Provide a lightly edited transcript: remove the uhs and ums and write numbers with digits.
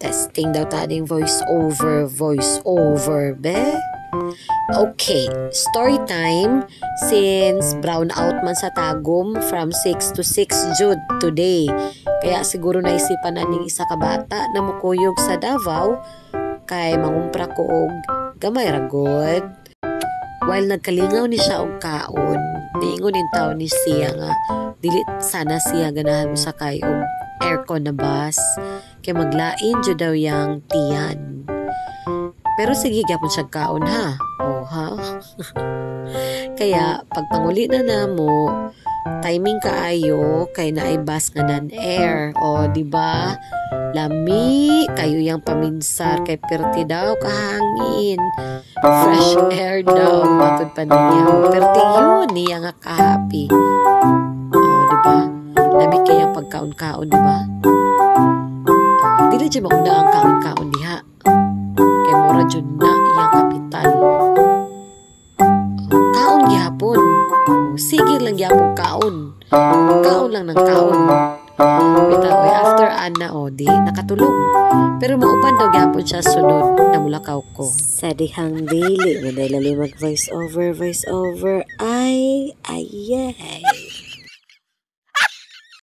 Testing daw tading voice over, be? Okay, story time. Since brown out man sa tagom from 6 to 6 Jud today. Kaya siguro naisipan na ning isa ka bata na mukuyog sa Davao kay mangumpra ko og gamay ra god. While nagkalingaw ni siya og kaon, niingon in taon ni siya nga dili sana siya ganahan mo sakay og aircon na bus kay maglain jud daw yang tiyan. Pero sige gyapon siya kaon ha. Oh ha. Kaya pagpanguli na namo, timing kaayo kay naay bus nga non-air. O di ba? Lami kayo yang paminsar kay perti daw kahangin. Fresh air daw matud pa niya. Perti yun niya nga kahappy. O di ba? Lami kaya pagkaon-kaon di ba? Dili jud mauna ang kaon-kaon diha. Kay mura jud na iyang kapital. Kaon gyapon. Sige lang gyapon kaon. Kaon lang ng kaon. Bitaw after Anna di nakatulog. Pero mauban daw gyapon siya sunod na mulakaw ko. Sa dihang dili, madali mag voice over. Ay.